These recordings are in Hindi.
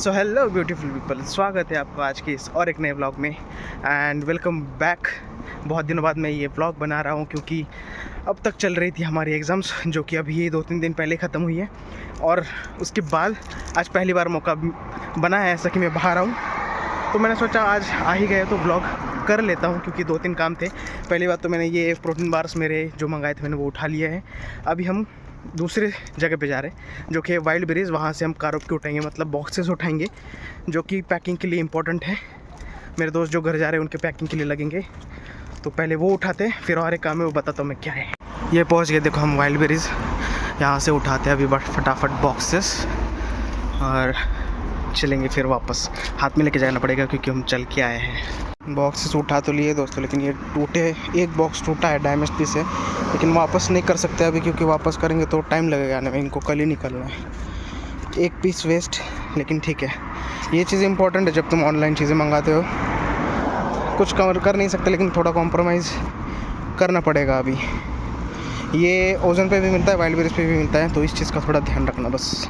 सो हेलो ब्यूटीफुल पीपल, स्वागत है आपका आज के इस और एक नए व्लॉग में एंड वेलकम बैक। बहुत दिनों बाद मैं ये व्लॉग बना रहा हूँ क्योंकि अब तक चल रही थी हमारी एग्ज़ाम्स, जो कि अभी ये 2-3 दिन पहले ख़त्म हुई है। और उसके बाद आज पहली बार मौका बना है ऐसा कि मैं बाहर आऊँ, तो मैंने सोचा आज आ ही गए तो व्लॉग कर लेता हूँ क्योंकि 2-3 काम थे। पहली बात तो मैंने ये प्रोटीन बार्स मेरे जो मंगाए थे मैंने वो उठा लिए हैं। अभी हम दूसरे जगह पे जा रहे हैं जो कि वाइल्ड बेरीज़। वहाँ से हम कार के उठाएंगे, मतलब बॉक्सेस उठाएंगे जो कि पैकिंग के लिए इम्पोर्टेंट है। मेरे दोस्त जो घर जा रहे हैं उनके पैकिंग के लिए लगेंगे, तो पहले वो उठाते हैं, फिर और एक काम है वो बताता हूँ मैं क्या है। ये पहुँच गए, देखो हम वाइल्ड बेरीज़ यहाँ से उठाते हैं अभी फटाफट बॉक्सेस और चलेंगे फिर वापस। हाथ में लेके जाना पड़ेगा क्योंकि हम चल के आए हैं। बॉक्सेस उठा तो लिए दोस्तों, लेकिन ये टूटे, एक बॉक्स टूटा है डैमेज पीस है, लेकिन वापस नहीं कर सकते अभी क्योंकि वापस करेंगे तो टाइम लगेगा आने में। इनको कल ही निकलना है। एक पीस वेस्ट, लेकिन ठीक है। ये चीज़ इंपॉर्टेंट है जब तुम ऑनलाइन चीज़ें मंगाते हो। कुछ कवर कर नहीं सकते लेकिन थोड़ा कॉम्प्रोमाइज़ करना पड़ेगा। अभी ये ओजन पे भी मिलता है, वाइल्ड बेरीज़ पे भी मिलता है, तो इस चीज़ का थोड़ा ध्यान रखना बस।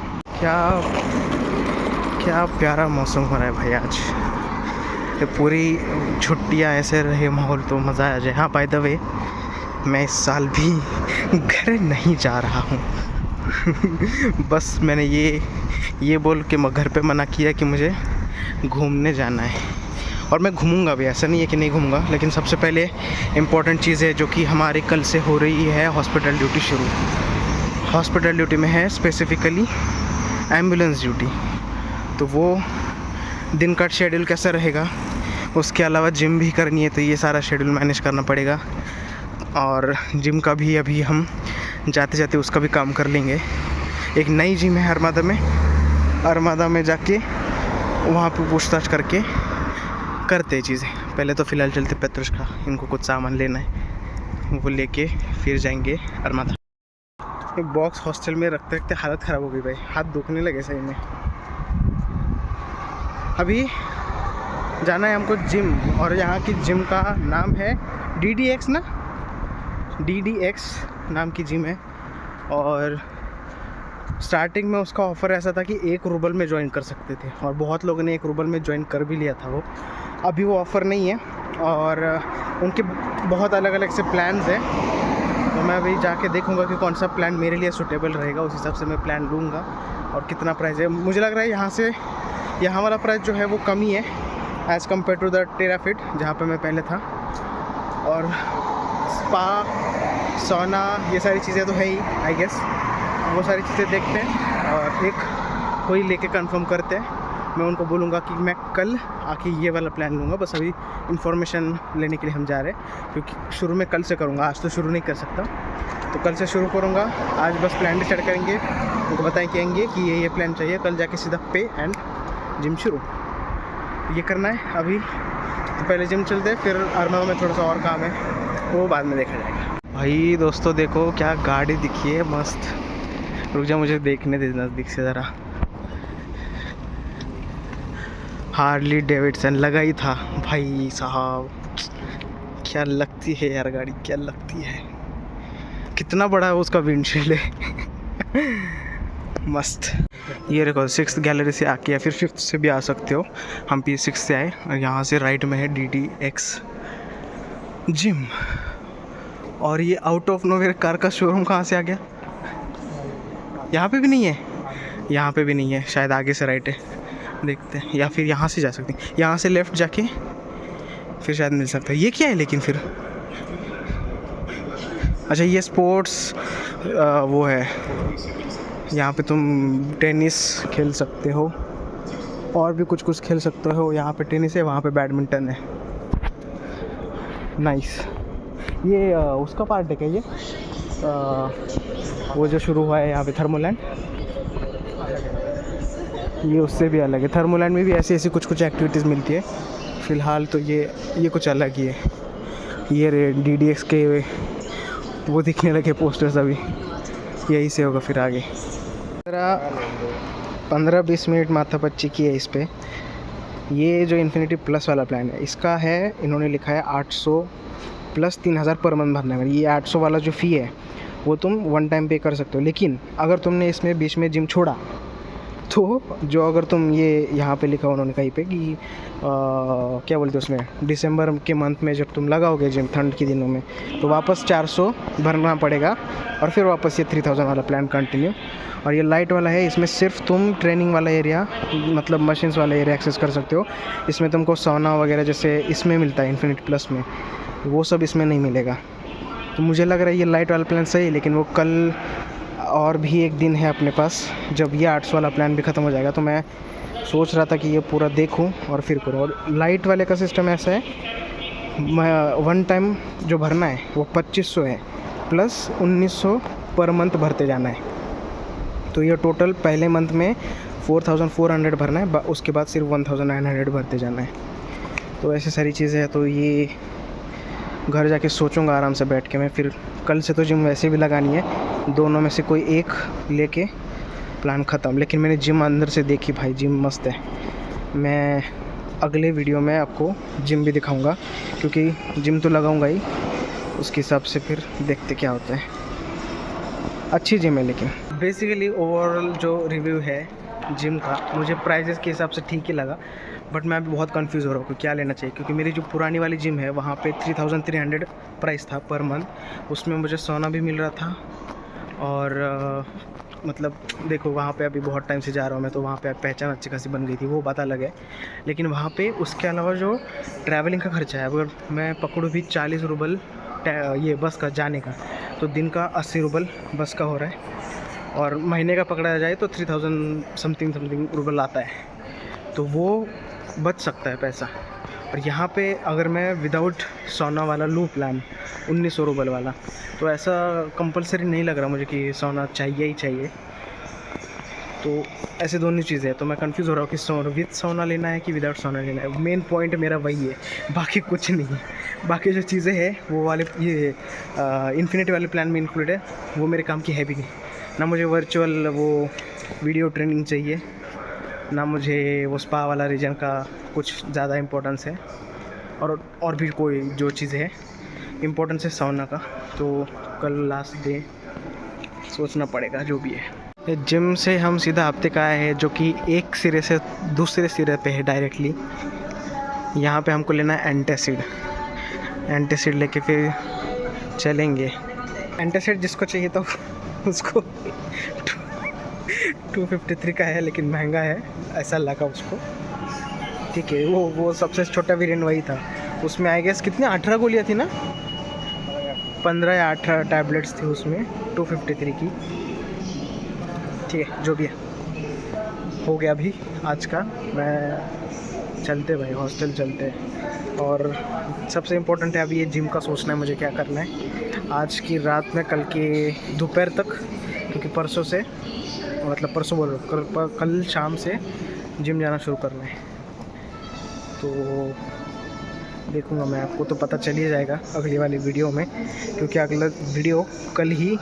क्या प्यारा मौसम हो रहा है भाई आज। ये पूरी छुट्टियाँ ऐसे रहे माहौल तो मज़ा आ जाए। हाँ, बाय द वे मैं इस साल भी घर नहीं जा रहा हूँ। बस मैंने ये बोल के घर पे मना किया कि मुझे घूमने जाना है, और मैं घूमूंगा भी, ऐसा नहीं है कि नहीं घूमूंगा। लेकिन सबसे पहले इम्पॉर्टेंट चीज़ है जो कि हमारी कल से हो रही है हॉस्पिटल ड्यूटी शुरू। हॉस्पिटल ड्यूटी में है स्पेसिफ़िकली एम्बुलेंस ड्यूटी, तो वो दिन का शेड्यूल कैसा रहेगा। उसके अलावा जिम भी करनी है, तो ये सारा शेड्यूल मैनेज करना पड़ेगा। और जिम का भी अभी हम जाते जाते उसका भी काम कर लेंगे। एक नई जिम है अरमादा में जाके वहाँ पे पूछताछ करके करते चीज़ें। पहले तो फ़िलहाल चलते पेट्रोस का, इनको कुछ सामान लेना है, वो लेके फिर जाएंगे अरमादा। एक बॉक्स हॉस्टल में रखते रखते हालत ख़राब हो गई भाई, हाथ दुखने लगे सही में। अभी जाना है हमको जिम, और यहाँ की जिम का नाम है DDX ना, DDX नाम की जिम है। और स्टार्टिंग में उसका ऑफ़र ऐसा था कि 1 रूबल में ज्वाइन कर सकते थे, और बहुत लोगों ने 1 रूबल में ज्वाइन कर भी लिया था वो। अभी वो ऑफ़र नहीं है, और उनके बहुत अलग अलग से प्लान्स हैं। तो मैं अभी जाके देखूंगा कि कौन सा प्लान मेरे लिए सूटेबल रहेगा, उस हिसाब से मैं प्लान लूँगा। और कितना प्राइस है, मुझे लग रहा है यहाँ वाला प्राइस जो है वो कम ही है एज़ कम्पेयर टू द टेराफिट जहाँ पे मैं पहले था। और स्पा, सोना, ये सारी चीज़ें तो है ही आई गेस। वो सारी चीज़ें देखते हैं और एक कोई लेके कंफर्म करते हैं। मैं उनको बोलूँगा कि मैं कल आके ये वाला प्लान लूँगा। बस अभी इंफॉर्मेशन लेने के लिए हम जा रहे हैं, क्योंकि शुरू में कल से करूँगा, आज तो शुरू नहीं कर सकता, तो कल से शुरू करूँगा। आज बस प्लान डिसाइड करेंगे, उनको बताएंगे कि ये प्लान चाहिए, कल जाके सीधा पे एंड जिम शुरू ये करना है। अभी तो पहले जिम चलते हैं, फिर अरमादा में थोड़ा सा और काम है, वो बाद में देखा जाएगा। भाई दोस्तों देखो क्या गाड़ी दिखी है मस्त। रुक जा, मुझे देखने दे नज़दीक से ज़रा। हार्ली डेविडसन लगा ही था भाई साहब। क्या लगती है यार गाड़ी, क्या लगती है। कितना बड़ा है उसका विंडशील्ड है। मस्त। ये देखो 6th गैलरी से आके या फिर 5th से भी आ सकते हो। हम P6 से आए, और यहाँ से राइट में है DDX जिम। और ये आउट ऑफ नोवेयर कार का शोरूम कहाँ से आ गया। यहाँ पे भी नहीं है, यहाँ पे भी नहीं है, शायद आगे से राइट है, देखते हैं। या फिर यहाँ से जा सकते हैं, यहाँ से लेफ़्ट जाके फिर शायद मिल सकता है। ये क्या है लेकिन फिर, अच्छा ये स्पोर्ट्स वो है, यहाँ पे तुम टेनिस खेल सकते हो और भी कुछ खेल सकते हो। यहाँ पे टेनिस है, वहाँ पे बैडमिंटन है। नाइस। ये उसका पार्ट है क्या ये, वो जो शुरू हुआ है यहाँ पे थर्मोलैंड, ये उससे भी अलग है। थर्मोलैंड में भी ऐसी कुछ एक्टिविटीज़ मिलती है। फ़िलहाल तो ये कुछ अलग ही है। ये DDX के वो दिखने लगे पोस्टर्स, अभी यही से होगा फिर आगे। 15-20 मिनट माथापच्ची की है इस पर। ये जो इन्फिनिटी प्लस वाला प्लान है, इसका है, इन्होंने लिखा है 800 प्लस 3000 पर मंथ भरने में। ये 800 वाला जो फ़ी है वो तुम 1 टाइम पे कर सकते हो, लेकिन अगर तुमने इसमें बीच में जिम छोड़ा तो जो अगर तुम ये यहाँ पे लिखा उन्होंने कहीं पे कि क्या बोलते हैं उसमें, दिसंबर के मंथ में जब तुम लगाओगे जिम ठंड के दिनों में, तो वापस 400 भरना पड़ेगा और फिर वापस ये 3000 वाला प्लान कंटिन्यू। और ये लाइट वाला है, इसमें सिर्फ तुम ट्रेनिंग वाला एरिया मतलब मशीन्स वाला एरिया एक्सेस कर सकते हो। इसमें तुमको सौना वगैरह जैसे इसमें मिलता है इन्फिनिटी प्लस में, वो सब इसमें नहीं मिलेगा। तो मुझे लग रहा है ये लाइट वाला प्लान सही है, लेकिन वो कल और भी एक दिन है अपने पास जब ये 800 वाला प्लान भी ख़त्म हो जाएगा, तो मैं सोच रहा था कि ये पूरा देखूं और फिर करूँ। और लाइट वाले का सिस्टम ऐसा है, मैं वन टाइम जो भरना है वो 2500 है प्लस 1900 पर मंथ भरते जाना है। तो ये टोटल पहले मंथ में 4400 भरना है, उसके बाद सिर्फ 1900 भरते जाना है। तो ऐसी सारी चीज़ें हैं। तो ये घर जाके सोचूंगा आराम से बैठ के मैं। फिर कल से तो जिम वैसे भी लगानी है, दोनों में से कोई एक लेके प्लान ख़त्म। लेकिन मैंने जिम अंदर से देखी भाई, जिम मस्त है। मैं अगले वीडियो में आपको जिम भी दिखाऊंगा, क्योंकि जिम तो लगाऊंगा ही, उसके हिसाब से फिर देखते क्या होता है। अच्छी जिम है। लेकिन बेसिकली ओवरऑल जो रिव्यू है जिम का, मुझे प्राइजेस के हिसाब से ठीक ही लगा, बट मैं अभी बहुत कंफ्यूज हो रहा हूँ कि क्या लेना चाहिए। क्योंकि मेरी जो पुरानी वाली जिम है वहाँ पे 3300 प्राइस था पर मंथ, उसमें मुझे सोना भी मिल रहा था। और मतलब देखो वहाँ पे अभी बहुत टाइम से जा रहा हूँ मैं, तो वहाँ पे पहचान अच्छी खासी बन गई थी, वो बात अलग है। लेकिन वहाँ पे उसके अलावा जो ट्रैवलिंग का खर्चा है, अगर मैं पकड़ूँ भी 40 रूबल ये बस का जाने का, तो दिन का 80 रूबल बस का हो रहा है। और महीने का पकड़ा जाए तो 3000 समथिंग रूबल आता है, तो वो बच सकता है पैसा। और यहाँ पे अगर मैं विदाउट सोना वाला लूँ प्लान 1900 रूबल वाला, तो ऐसा कंपलसरी नहीं लग रहा मुझे कि सोना चाहिए ही चाहिए। तो ऐसे दोनों चीज़ें हैं, तो मैं कंफ्यूज हो रहा हूँ कि विद सोना लेना है कि विदाउट सोना लेना है। मेन पॉइंट मेरा वही है, बाकी कुछ नहीं। बाकी जो चीज़ें हैं वो वाले ये इन्फिनिटी वाले प्लान में इंक्लूड है, वो मेरे काम की है भी नहीं। ना मुझे वर्चुअल वो वीडियो ट्रेनिंग चाहिए, ना मुझे वो स्पा वाला रीजन का कुछ ज़्यादा इम्पोर्टेंस है, और भी कोई जो चीज़ें हैं इम्पोर्टेंस है सोना का। तो कल लास्ट डे सोचना पड़ेगा जो भी है। जिम से हम सीधा हफ्ते का आए हैं, जो कि एक सिरे से दूसरे सिरे पे है डायरेक्टली। यहाँ पे हमको लेना है एंटासिड लेके फिर चलेंगे। एंटासिड जिसको चाहिए तो उसको 253 का है, लेकिन महंगा है ऐसा लगा उसको। ठीक है, वो सबसे छोटा वेरिएंट वही था। उसमें आई गेस कितने 18 गोलियाँ थी ना, 15 या 18 टैबलेट्स थी उसमें 253 की। ठीक है, जो भी है हो गया अभी आज का। मैं चलते भाई, हॉस्टल चलते। और सबसे इम्पोर्टेंट है अभी ये जिम का सोचना है मुझे क्या करना है आज की रात में, कल के दोपहर तक। क्योंकि परसों से, मतलब परसों बोल रहा हूँ, कल शाम से जिम जाना शुरू करना है। तो देखूँगा मैं, आपको तो पता चल ही जाएगा अगली वाली वीडियो में, क्योंकि अगला वीडियो कल ही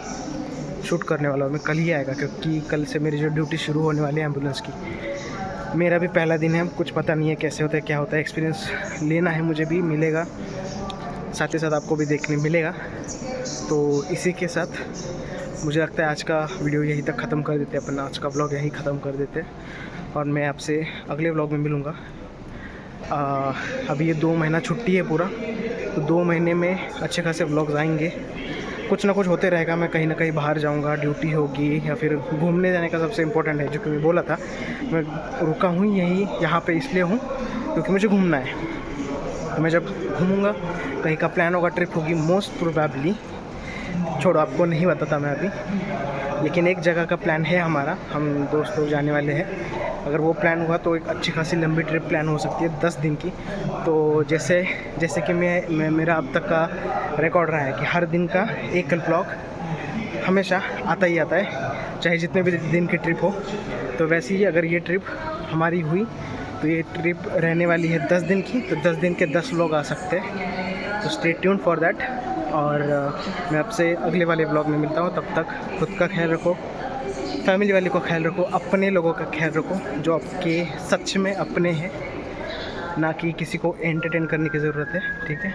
शूट करने वाला हूँ मैं, कल ही आएगा। क्योंकि कल से मेरी जो ड्यूटी शुरू होने वाली है एम्बुलेंस की, मेरा भी पहला दिन है, कुछ पता नहीं है कैसे होता है क्या होता है, एक्सपीरियंस लेना है मुझे भी, मिलेगा साथ ही साथ आपको भी देखने मिलेगा। तो इसी के साथ मुझे लगता है आज का वीडियो यहीं तक ख़त्म कर देते हैं, अपना आज का व्लॉग यहीं ख़त्म कर देते हैं। और मैं आपसे अगले व्लॉग में मिलूँगा। अभी ये 2 महीना छुट्टी है पूरा, तो 2 महीने में अच्छे खासे व्लॉग्स आएंगे, कुछ ना कुछ होते रहेगा। मैं कहीं ना कहीं बाहर जाऊंगा, ड्यूटी होगी, या फिर घूमने जाने का सबसे इम्पोर्टेंट है, जो कि मैं बोला था। मैं रुका हूँ यहाँ पे इसलिए हूँ क्योंकि मुझे घूमना है। तो मैं जब घूमूंगा, कहीं का प्लान होगा, ट्रिप होगी मोस्ट प्रोबेबली, छोड़ो आपको नहीं बताता मैं अभी, लेकिन एक जगह का प्लान है हमारा, हम दोस्त लोग जाने वाले हैं। अगर वो प्लान हुआ तो एक अच्छी खासी लंबी ट्रिप प्लान हो सकती है 10 दिन की। तो जैसे कि मेरा अब तक का रिकॉर्ड रहा है कि हर दिन का एक व्लॉग हमेशा आता ही आता है, चाहे जितने भी दिन की ट्रिप हो। तो वैसे ही अगर ये ट्रिप हमारी हुई, तो ये ट्रिप रहने वाली है 10 दिन की, तो 10 दिन के 10 व्लॉग आ सकते हैं। तो स्टे ट्यून फॉर दैट। और मैं आपसे अगले वाले व्लॉग में मिलता हूँ। तब तक खुद का ख्याल रखो, फैमिली वाले को ख्याल रखो, अपने लोगों का ख्याल रखो जो आपके सच में अपने हैं, ना कि किसी को एंटरटेन करने की ज़रूरत है। ठीक है,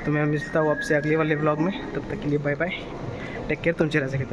तो मैं मिलता हूँ आपसे अगले वाले व्लॉग में। तब तक के लिए बाय बाय, टेक केयर, तुमचे राजा के